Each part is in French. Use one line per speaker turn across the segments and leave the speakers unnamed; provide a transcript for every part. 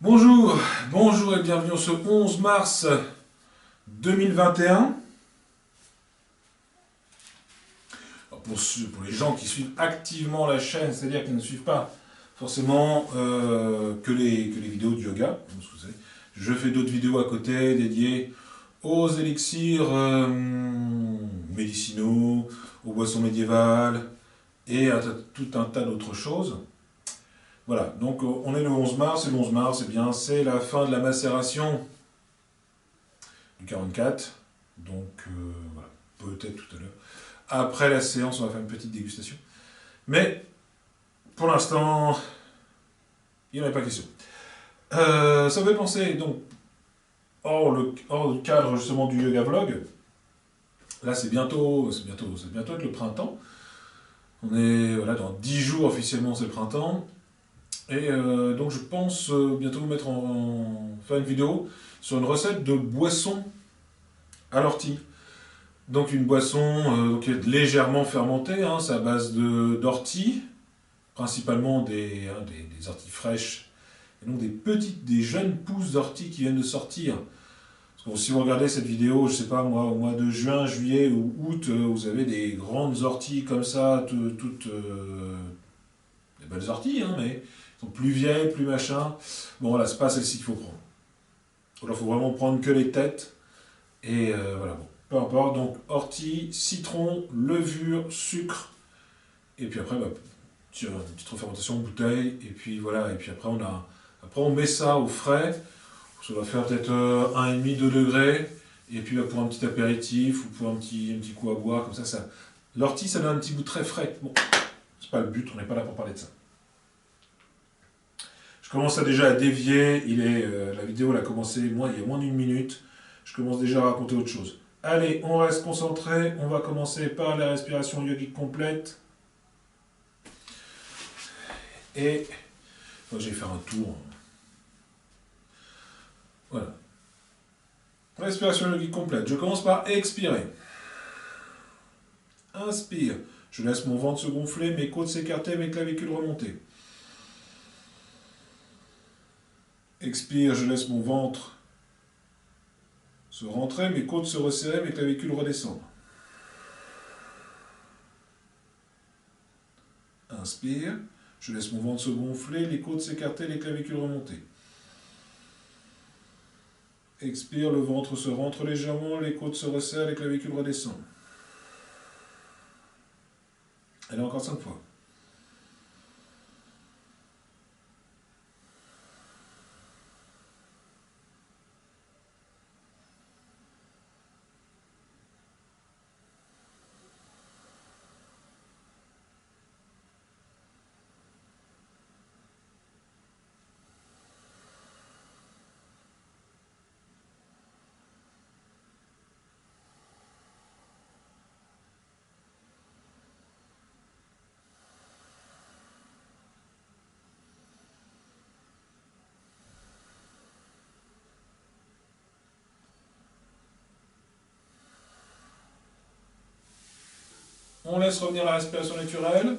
Bonjour, bonjour et bienvenue ce 11 mars 2021. Pour les gens qui suivent activement la chaîne, c'est-à-dire qui ne suivent pas forcément que les vidéos de yoga, je fais d'autres vidéos à côté dédiées aux élixirs médicinaux, aux boissons médiévales et à tout un tas d'autres choses. Voilà, donc on est le 11 mars, et le 11 mars, eh bien, c'est la fin de la macération du 44, donc voilà, peut-être tout à l'heure. Après la séance, on va faire une petite dégustation. Mais, pour l'instant, il n'y en a pas question. Ça me fait penser, donc, hors du cadre justement du yoga vlog, là c'est bientôt être le printemps. On est, voilà, dans 10 jours officiellement c'est le printemps. Et donc je pense bientôt faire une vidéo sur une recette de boisson à l'ortie. Donc une boisson qui est légèrement fermentée, hein, c'est à base d'ortie, principalement des orties fraîches, et donc des jeunes pousses d'ortie qui viennent de sortir. Parce que si vous regardez cette vidéo, je sais pas moi, au mois de juin, juillet ou août, vous avez des grandes orties comme ça, toutes des belles orties, hein, mais sont plus vieilles, plus machin. Bon voilà, c'est pas celle-ci qu'il faut prendre. Alors il faut vraiment prendre que les têtes. Et voilà, bon, peu importe. Donc ortie, citron, levure, sucre. Et puis après, une petite refermentation en bouteille. Et puis voilà, et puis après on met ça au frais. Ça va faire peut-être 1,5-2 degrés. Et puis pour un petit apéritif ou pour un petit coup à boire, comme ça. L'ortie, ça donne un petit goût très frais. Bon, c'est pas le but, on n'est pas là pour parler de ça. Je commence déjà à dévier, la vidéo elle a commencé il y a moins d'une minute, je commence déjà à raconter autre chose. Allez, on reste concentré, on va commencer par la respiration yogique complète. Et moi je vais faire un tour. Voilà. Respiration yogique complète, je commence par expirer. Inspire, je laisse mon ventre se gonfler, mes côtes s'écarter, mes clavicules remonter. Expire, je laisse mon ventre se rentrer, mes côtes se resserrer, mes clavicules redescendre. Inspire, je laisse mon ventre se gonfler, les côtes s'écarter, les clavicules remonter. Expire, le ventre se rentre légèrement, les côtes se resserrent, les clavicules redescendent. Allez, encore 5 fois. On laisse revenir la respiration naturelle.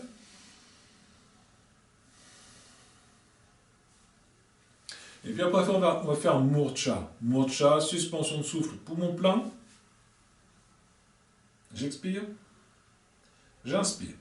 Et puis après, on va faire Murcha. Murcha, suspension de souffle, poumon plein. J'expire. J'inspire.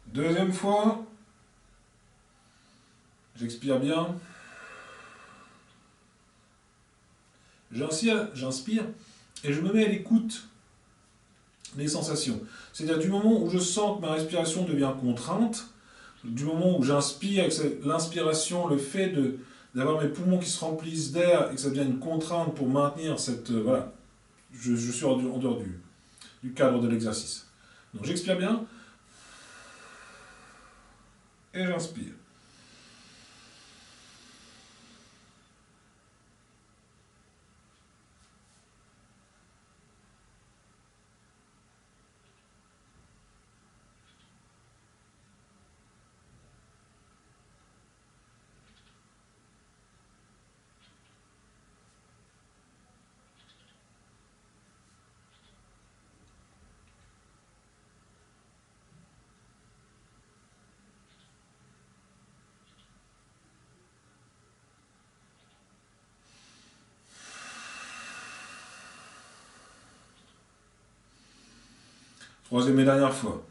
Deuxième fois. J'expire bien. J'inspire et je me mets à l'écoute des sensations. C'est-à-dire du moment où je sens que ma respiration devient contrainte, du moment où j'inspire, l'inspiration, le fait d'avoir mes poumons qui se remplissent d'air et que ça devient une contrainte pour maintenir cette... voilà, je suis en dehors du cadre de l'exercice. Donc j'expire bien, et j'inspire. Troisième et dernière fois.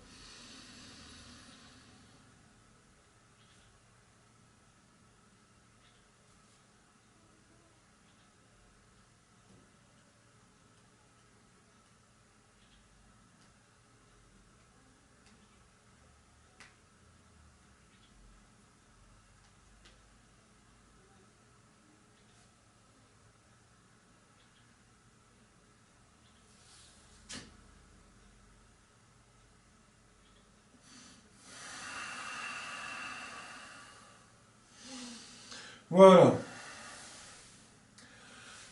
Voilà.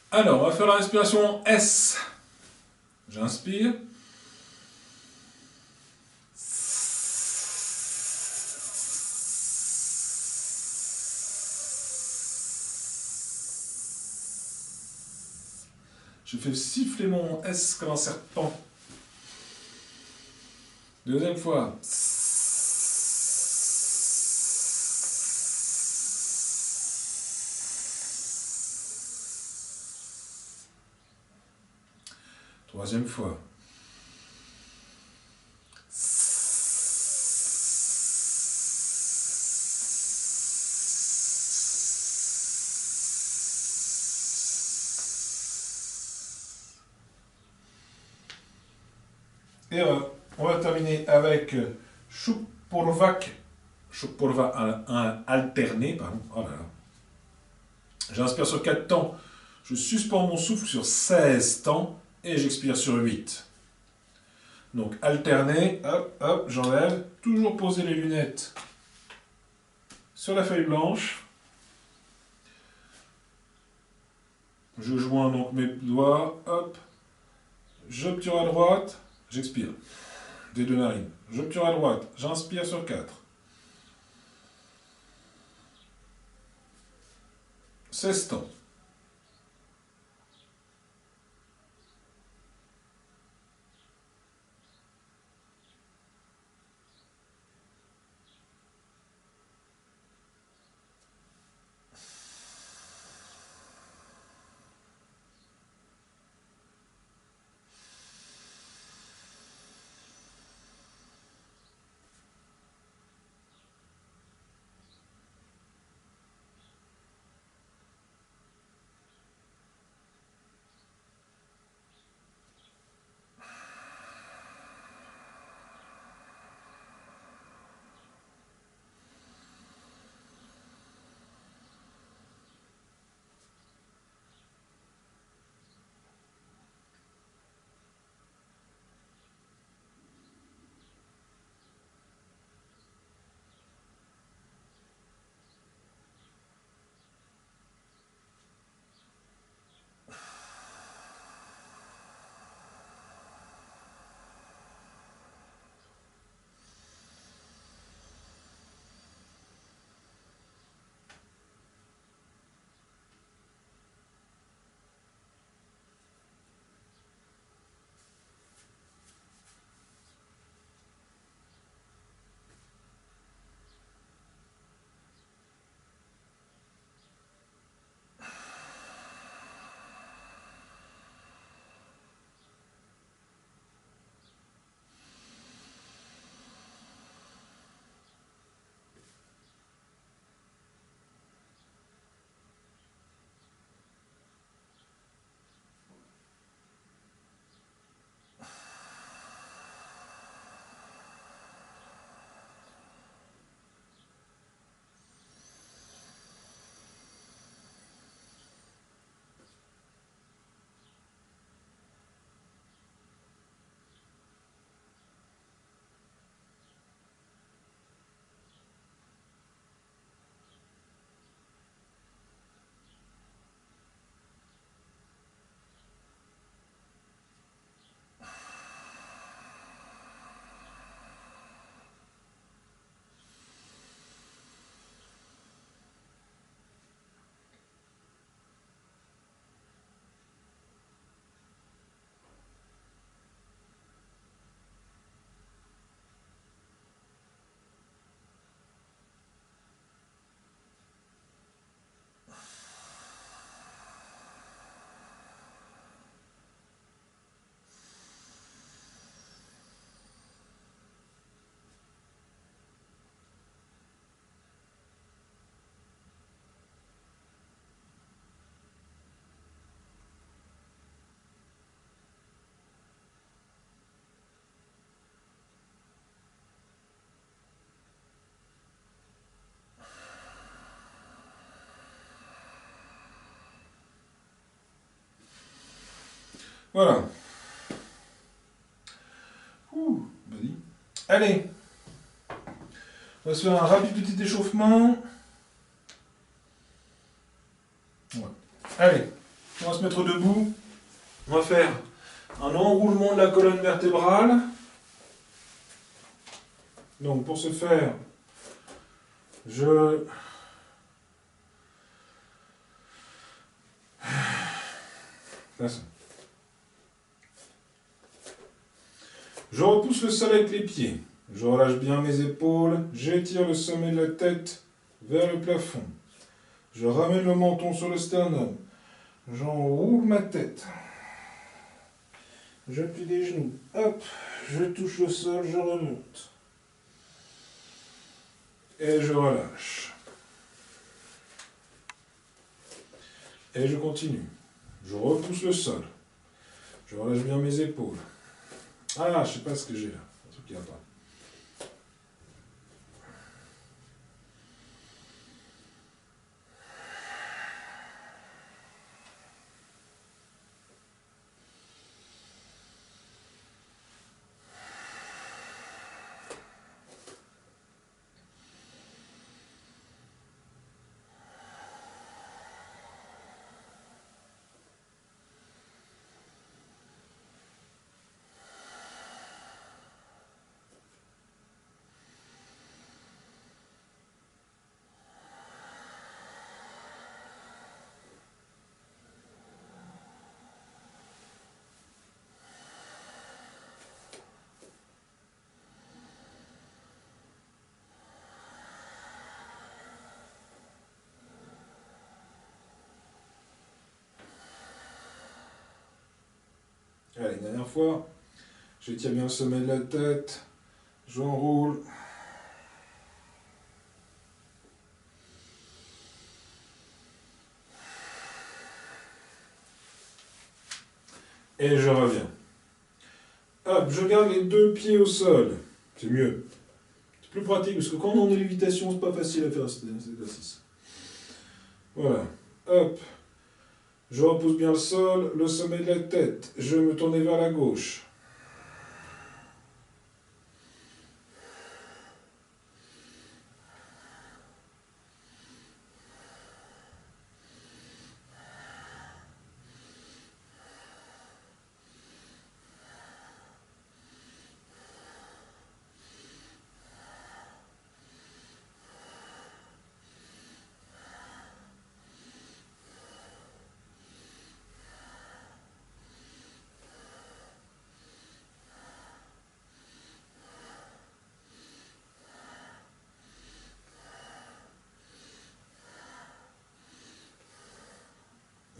Alors, on va faire la respiration S. J'inspire. Je fais siffler mon S comme un serpent. Deuxième fois. Troisième fois. Et on va terminer avec Shukpurvak. Shukpurva alterné, pardon. Oh là là. J'inspire sur 4 temps. Je suspends mon souffle sur 16 temps et j'expire sur 8. Donc alterner, hop, hop, j'enlève. Toujours poser les lunettes sur la feuille blanche. Je joins donc mes doigts, hop. J'obture à droite, j'expire. Des deux narines. J'obture à droite, j'inspire sur 4. 16 temps. Voilà. Ouh, vas-y. Allez, on va se faire un rapide petit échauffement. Ouais. Allez, on va se mettre debout. On va faire un enroulement de la colonne vertébrale. Donc pour ce faire, je repousse le sol avec les pieds. Je relâche bien mes épaules. J'étire le sommet de la tête vers le plafond. Je ramène le menton sur le sternum. J'enroule ma tête. J'appuie des genoux. Hop, je touche le sol, je remonte. Et je relâche. Et je continue. Je repousse le sol. Je relâche bien mes épaules. Ah, je sais pas ce que j'ai là. Un truc qui va pas. Allez, dernière fois. J'étire bien le sommet de la tête. J'enroule. Et je reviens. Hop, je garde les deux pieds au sol. C'est mieux. C'est plus pratique parce que quand on est en lévitation, c'est pas facile à faire cet exercice. Voilà. Hop. Je repousse bien le sol, le sommet de la tête. Je vais me tourner vers la gauche.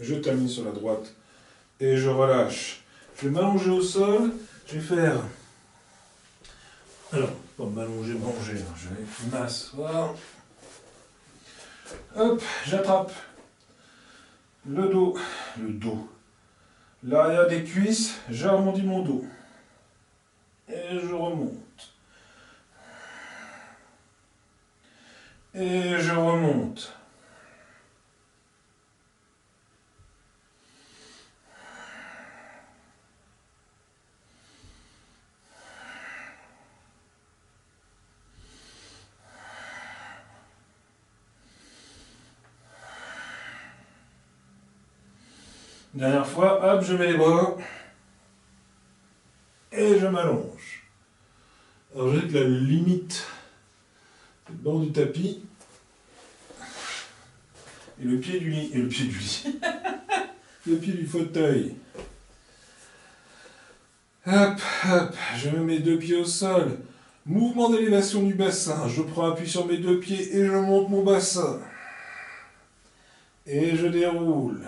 Je termine sur la droite et je relâche. Je vais m'allonger au sol. Je vais faire... Alors, pas m'allonger, manger. Je vais m'asseoir. Hop, j'attrape le dos. Le dos. L'arrière des cuisses. J'arrondis mon dos. Et je remonte. Et je remonte. Dernière fois, hop, je mets les bras. Et je m'allonge. Alors j'ai que la limite du bord du tapis. Et le pied du lit. Et le pied du lit. Le pied du fauteuil. Hop, hop, je mets mes deux pieds au sol. Mouvement d'élévation du bassin. Je prends appui sur mes deux pieds et je monte mon bassin. Et je déroule.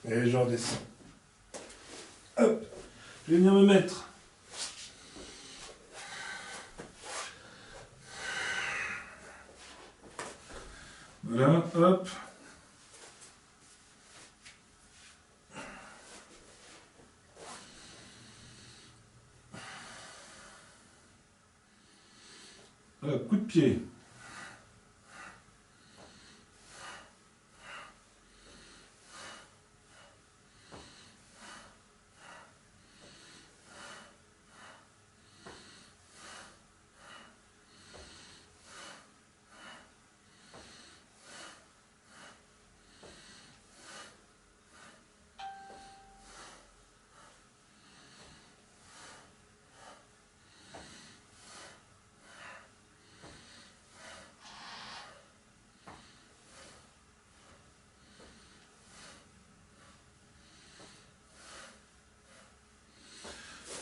Et je redescends. Hop, je vais venir me mettre. Voilà, hop. Voilà, coup de pied.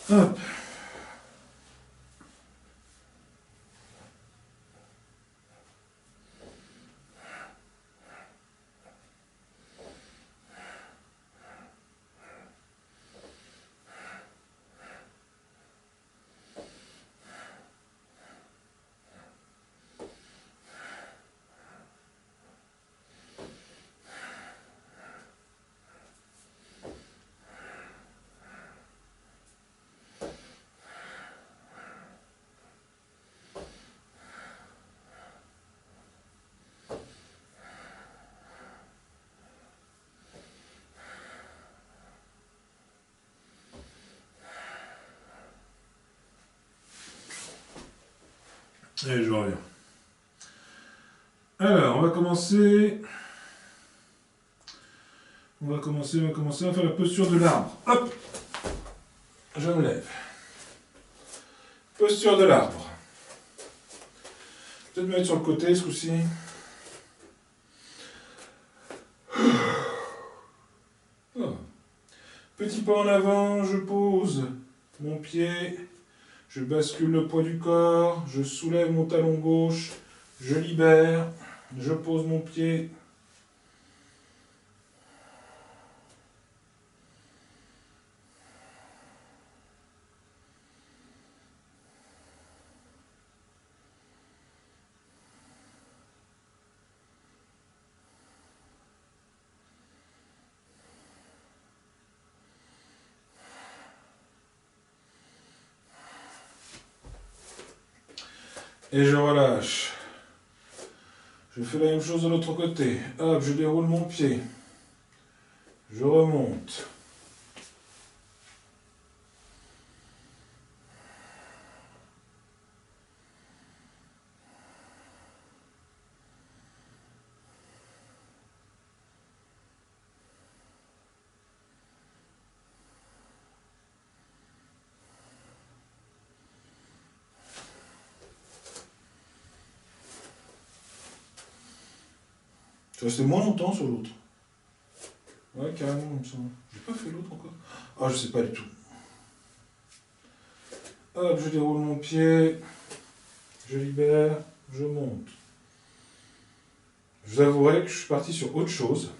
Hop. Et je reviens. Alors, on va commencer à faire la posture de l'arbre. Hop, je me lève. Posture de l'arbre. Peut-être me mettre sur le côté ce coup-ci. Oh. Petit pas en avant, je pose mon pied, je bascule le poids du corps, je soulève mon talon gauche, je libère, je pose mon pied. Et je relâche. Je fais la même chose de l'autre côté. Hop, je déroule mon pied. Je remonte. Je suis resté moins longtemps sur l'autre. Ouais, carrément, il me semble. J'ai pas fait l'autre encore. Ah, je sais pas du tout. Hop, je déroule mon pied. Je libère. Je monte. Je vous avouerai que je suis parti sur autre chose.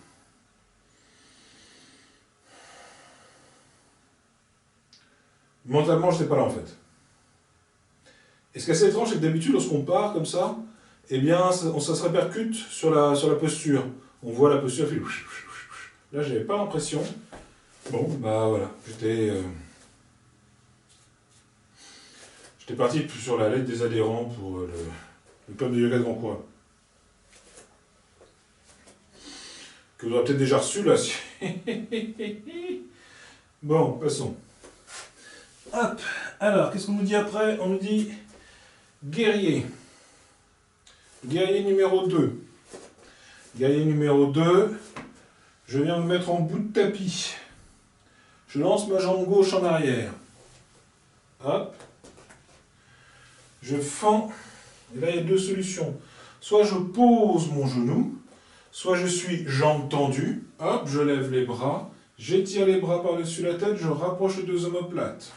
Mentalement, je n'étais pas là en fait. Et ce qui est assez étrange, c'est que d'habitude, lorsqu'on part comme ça, eh bien, ça se répercute sur la posture. On voit la posture, fait... Là, j'avais pas l'impression. Bon, bah voilà, j'étais parti sur la lettre des adhérents pour le club de yoga de Grand Coin. Que vous aurez peut-être déjà reçu là. Bon, passons. Hop, alors, qu'est-ce qu'on nous dit après? On nous dit guerrier. Guerrier numéro 2. Guerrier numéro 2. Je viens me mettre en bout de tapis. Je lance ma jambe gauche en arrière. Hop. Je fends. Et là, il y a deux solutions. Soit je pose mon genou, soit je suis jambe tendue. Hop, je lève les bras. J'étire les bras par-dessus la tête. Je rapproche les deux omoplates.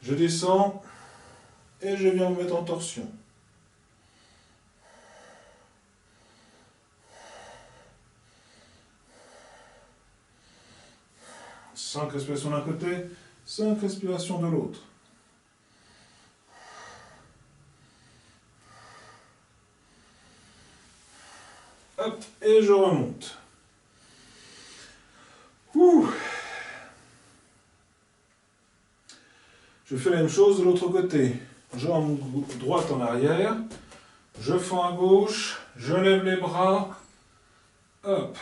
Je descends et je viens me mettre en torsion. Cinq respirations d'un côté, 5 respirations de l'autre. Hop, et je remonte. Ouh. Je fais la même chose de l'autre côté. Jambe droite en arrière, je fends à gauche, je lève les bras, hop.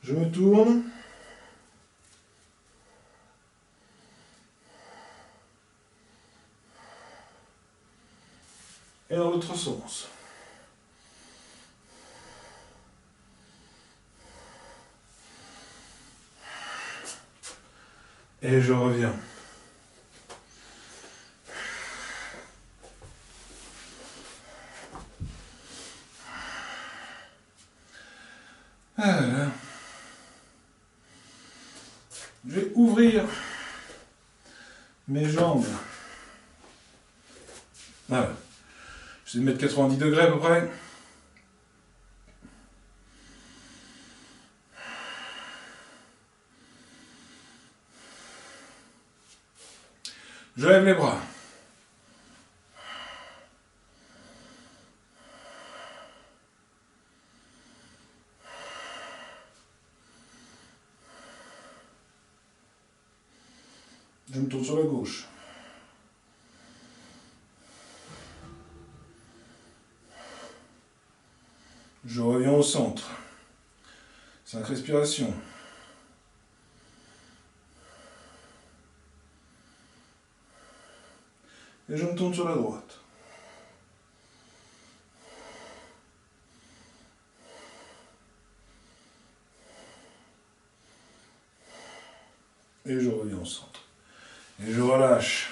Je me tourne. Et dans l'autre sens. Et je reviens. Voilà. Je vais ouvrir mes jambes. Voilà. Je vais mettre 90 degrés à peu près. Je lève les bras. Je me tourne sur la gauche. Je reviens au centre. 5 respirations. Et je me tourne sur la droite. Et je reviens au centre. Et je relâche.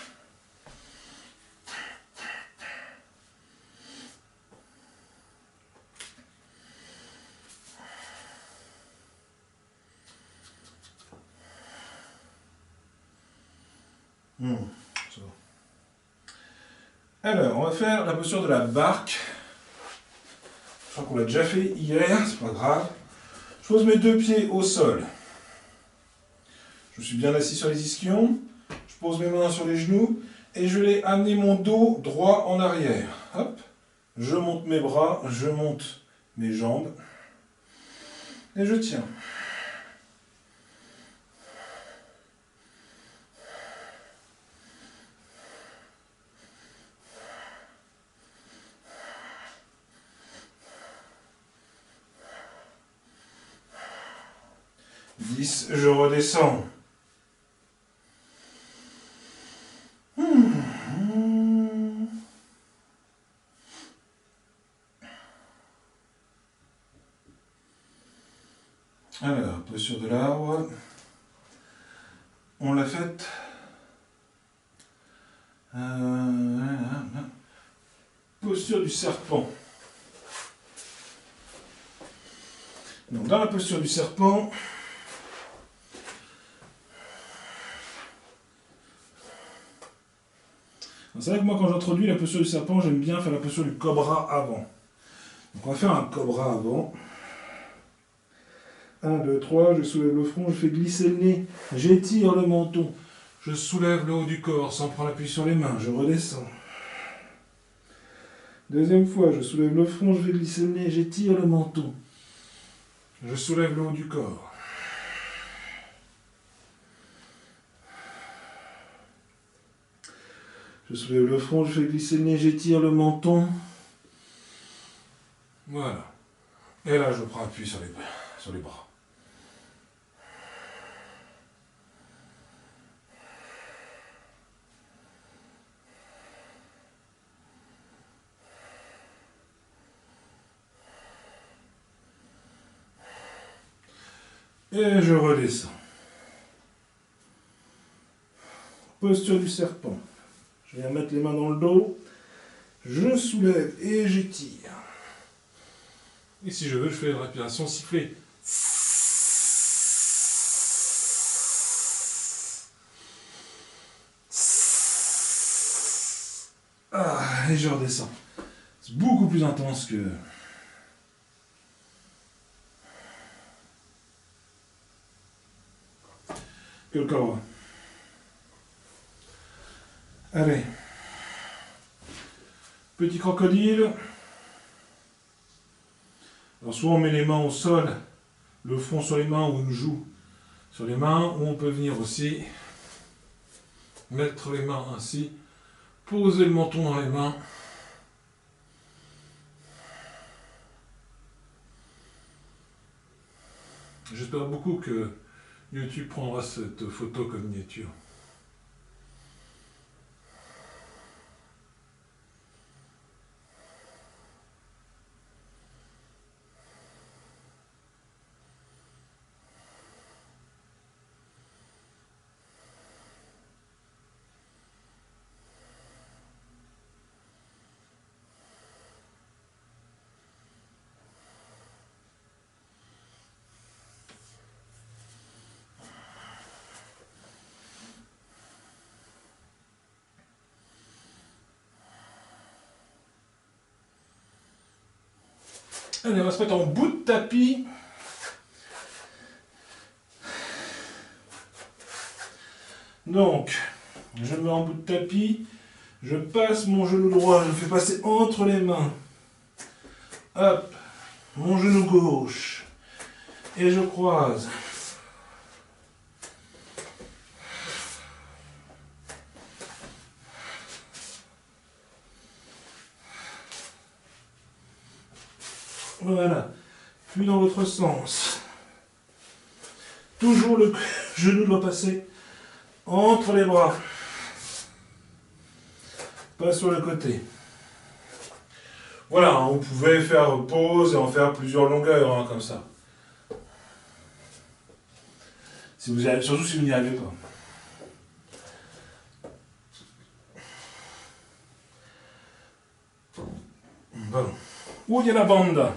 Ça va. Alors, on va faire la posture de la barque. Je crois qu'on l'a déjà fait hier, c'est pas grave. Je pose mes 2 pieds au sol. Je suis bien assis sur les ischions. Je pose mes mains sur les genoux et je vais amener mon dos droit en arrière. Hop. Je monte mes bras, je monte mes jambes et je tiens. Je redescends. Alors, posture de l'arbre. On l'a faite. Posture du serpent. Donc, dans la posture du serpent, c'est vrai que moi, quand j'introduis la posture du serpent, j'aime bien faire la posture du cobra avant. Donc, on va faire un cobra avant. 1, 2, 3, je soulève le front, je fais glisser le nez, j'étire le menton, je soulève le haut du corps sans prendre appui sur les mains, je redescends. Deuxième fois, je soulève le front, je fais glisser le nez, j'étire le menton, je soulève le haut du corps. Je soulève le front, je fais glisser le nez, j'étire le menton. Voilà. Et là, je prends appui sur les bras.
Et je redescends. Posture du serpent. Je viens mettre les mains dans le dos. Je soulève et j'étire. Et si je veux, je fais une respiration sifflée. Ah, et je redescends. C'est beaucoup plus intense que... le corps. Allez. Petit crocodile. Alors soit on met les mains au sol, le front sur les mains ou une joue sur les mains, ou on peut venir aussi mettre les mains ainsi, poser le menton dans les mains. J'espère beaucoup que YouTube prendra cette photo comme miniature. Allez, on va se mettre en bout de tapis. Donc, je me mets en bout de tapis. Je passe mon genou droit, je le fais passer entre les mains. Hop, mon genou gauche. Et je croise. Voilà. Puis dans l'autre sens. Toujours le genou doit passer entre les bras. Pas sur le côté. Voilà, vous pouvez faire pause et en faire plusieurs longueurs, hein, comme ça. Si vous y arrivez, surtout si vous n'y arrivez pas. Bon. Uddiyana Bandha.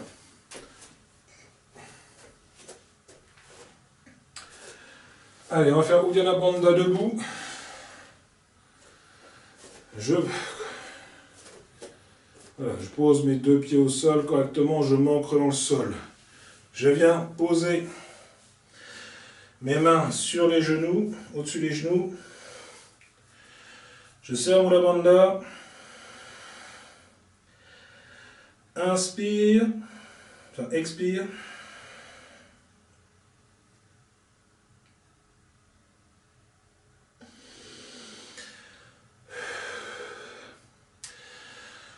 Allez, on va faire Uddiyana Bandha debout. Voilà, je pose mes deux pieds au sol correctement, je m'ancre dans le sol. Je viens poser mes mains sur les genoux, au-dessus des genoux. Je serre Mula Bandha. Inspire, enfin expire.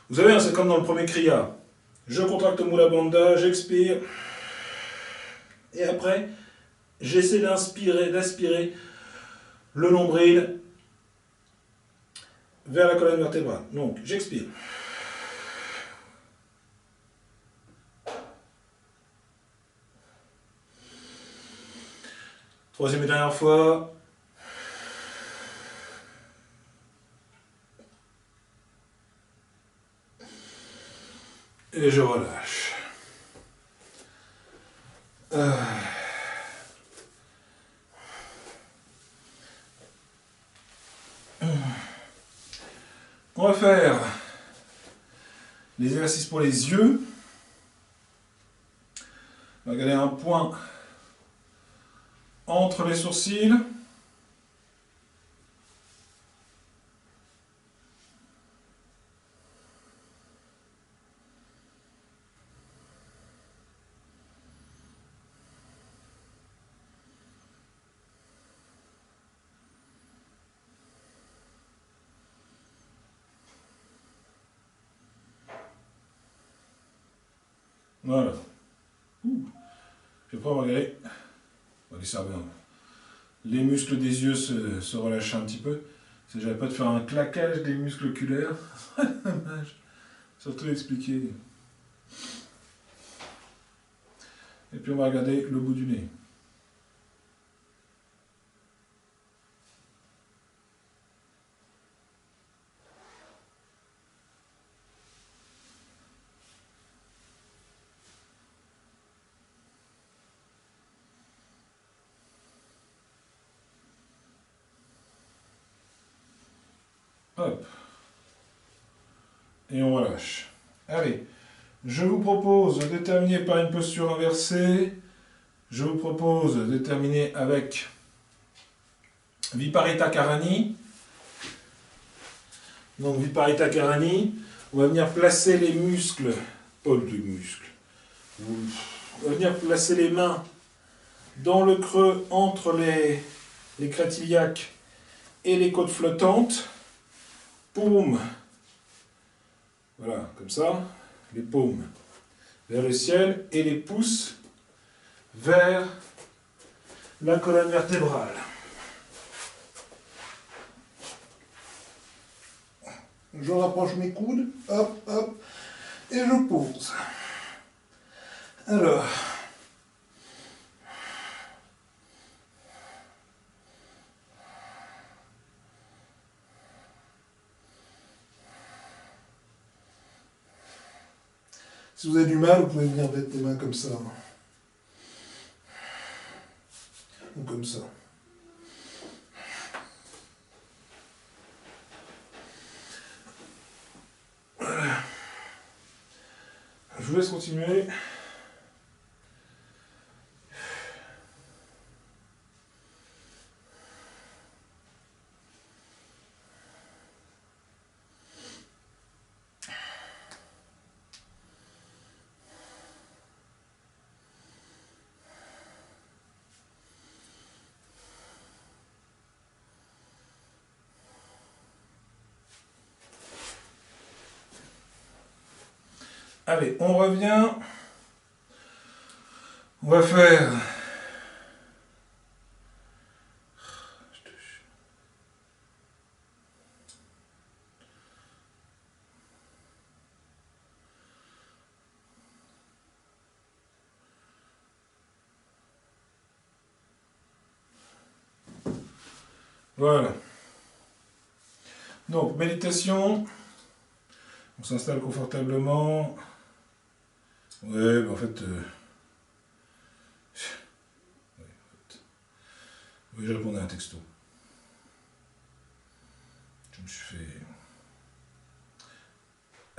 Vous savez, c'est comme dans le premier Kriya. Je contracte Mula Bandha, j'expire. Et après, j'essaie d'aspirer le nombril vers la colonne vertébrale. Donc, j'expire. Troisième et dernière fois. Et je relâche. On va faire les exercices pour les yeux. On va garder un point entre les sourcils. Voilà. Puis après, on va regarder. On va laisser les muscles des yeux se relâchent un petit peu. Si j'avais pas de faire un claquage des muscles oculaires. Dommage. Surtout expliquer. Et puis on va regarder le bout du nez.
Hop. Et on relâche. Allez, je vous propose de terminer par une posture inversée. Je vous propose de terminer avec Viparita Karani. Donc Viparita Karani, on va venir placer les muscles, pas les muscles, on va venir placer les mains dans le creux entre les crêtes iliaques et les côtes flottantes. Paume, voilà, comme ça, les paumes vers le ciel et les pouces vers la colonne vertébrale. Je rapproche mes coudes, hop, hop, et je pose. Alors, si vous avez du mal, vous pouvez venir mettre les mains comme ça. Ou comme ça. Voilà. Je vous laisse continuer. Allez, on revient. On va faire... Voilà. Donc, méditation. On s'installe confortablement. Ouais, mais en fait... Oui, je répondais à un texto. Je me suis fait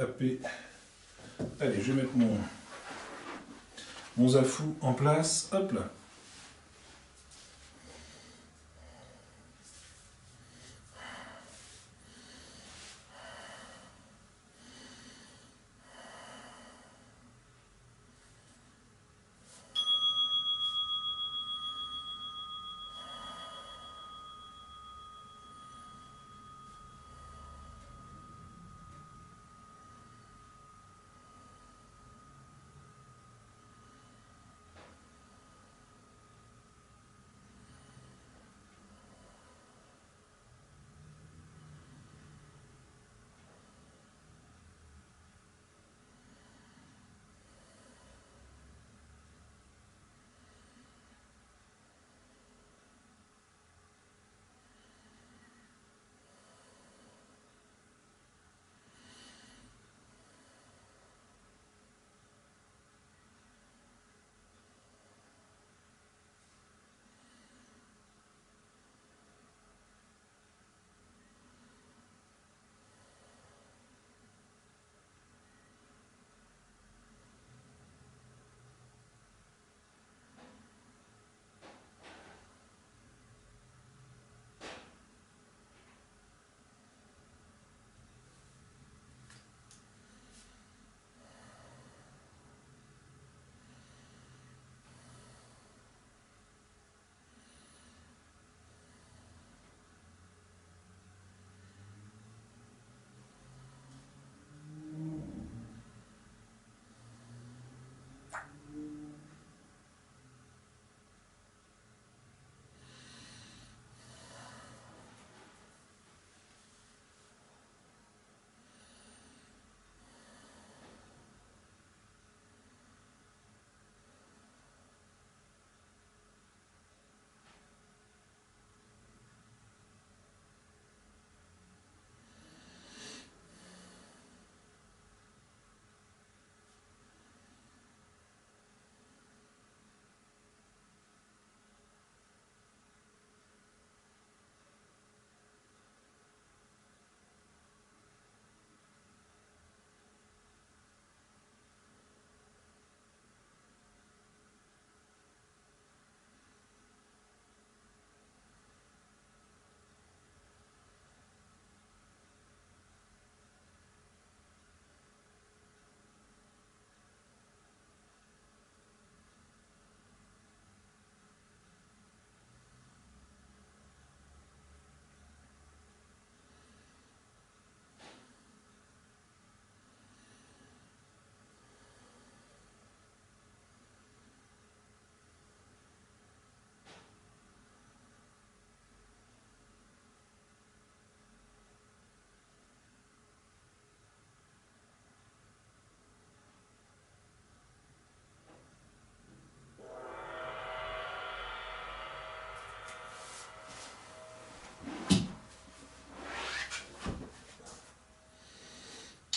happer. Allez, je vais mettre mon zafou en place. Hop là.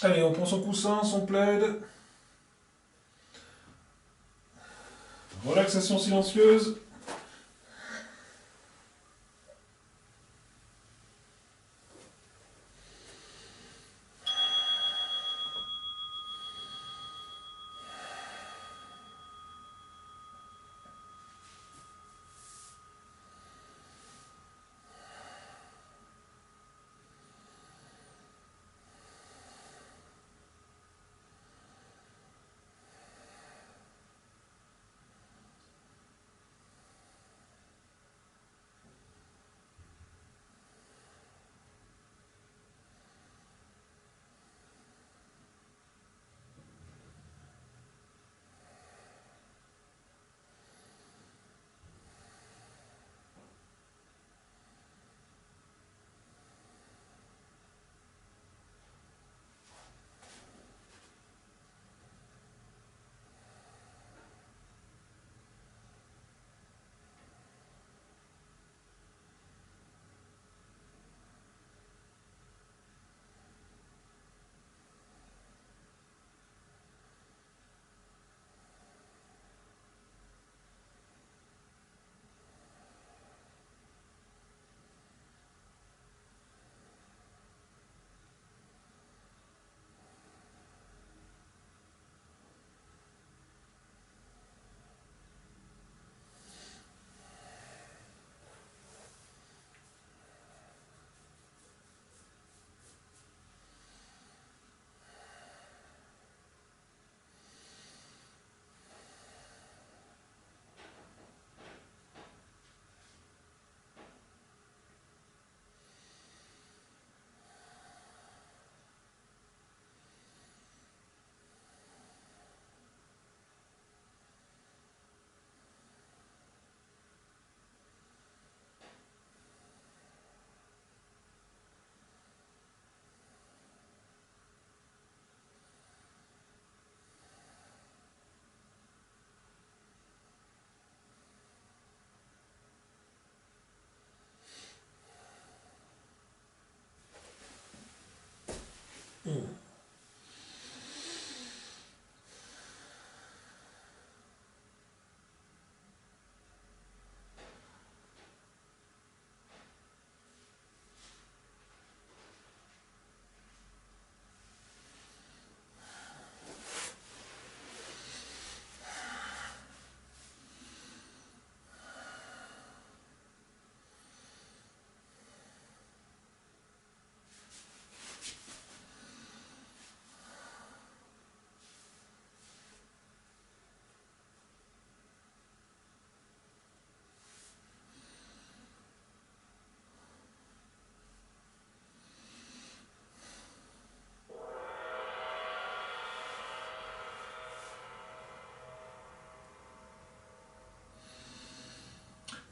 Allez, on prend son coussin, son plaid. Relaxation silencieuse.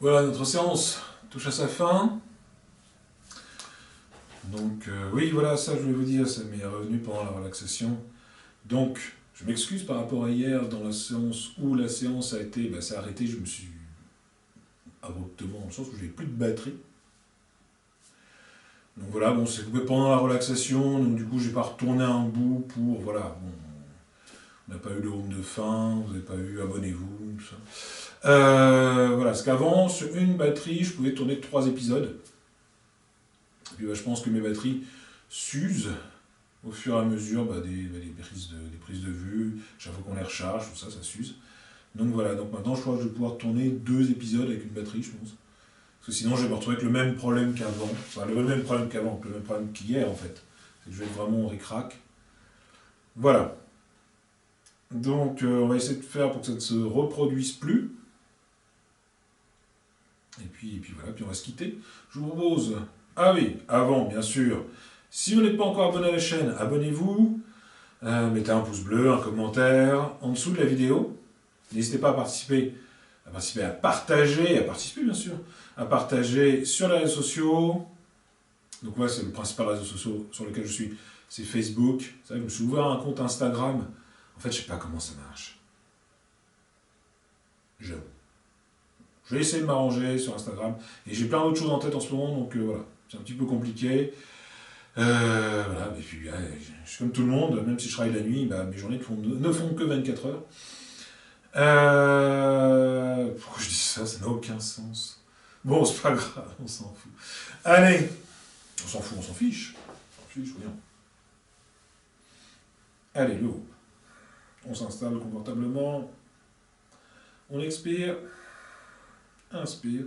Voilà, notre séance touche à sa fin. Donc, oui, voilà, ça je voulais vous dire, ça m'est revenu pendant la relaxation. Donc, je m'excuse par rapport à hier, dans la séance où la séance a été, s'est arrêtée, je me suis abruptement, dans le sens où j'ai plus de batterie. Donc voilà, bon, c'est coupé pendant la relaxation, donc du coup, j'ai pas retourné un bout pour, voilà, bon, on n'a pas eu le home de fin, vous n'avez pas eu abonnez-vous, tout ça. Voilà, parce qu'avant, sur une batterie, je pouvais tourner 3 épisodes. Et puis je pense que mes batteries s'usent au fur et à mesure des prises de vue, chaque fois qu'on les recharge, tout ça, ça s'use. Donc voilà, donc maintenant je crois que je vais pouvoir tourner 2 épisodes avec une batterie, je pense. Parce que sinon je vais me retrouver avec le même problème qu'avant. Enfin, le même problème qu'avant, le même problème qu'hier en fait. C'est que je vais être vraiment ric-rac. Voilà. Donc on va essayer de faire pour que ça ne se reproduise plus. Et puis voilà, puis on va se quitter. Je vous propose, ah oui, avant bien sûr, si vous n'êtes pas encore abonné à la chaîne, abonnez-vous, mettez un pouce bleu, un commentaire en dessous de la vidéo. N'hésitez pas à participer, à partager, à participer bien sûr, à partager sur les réseaux sociaux. Donc moi, c'est le principal réseau social sur lequel je suis, c'est Facebook. C'est vrai que je me suis ouvert un compte Instagram. En fait, je ne sais pas comment ça marche. J'avoue. Je vais essayer de m'arranger sur Instagram. Et j'ai plein d'autres choses en tête en ce moment, donc voilà. C'est un petit peu compliqué. Voilà, et puis je suis comme tout le monde, même si je travaille la nuit, bah, mes journées ne font que 24 heures. Pourquoi je dis ça? Ça n'a aucun sens. Bon, c'est pas grave, on s'en fout. Allez, on s'en fout, on s'en fiche. On s'en fiche, voyons. Allez, le haut. On s'installe confortablement. On expire. Inspire.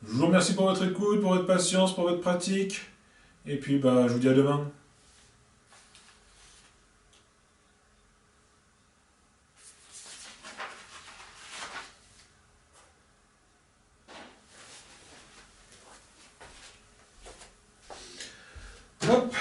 Je vous remercie pour votre écoute, pour votre patience, pour votre pratique. Et puis, bah, je vous dis à demain. Hop.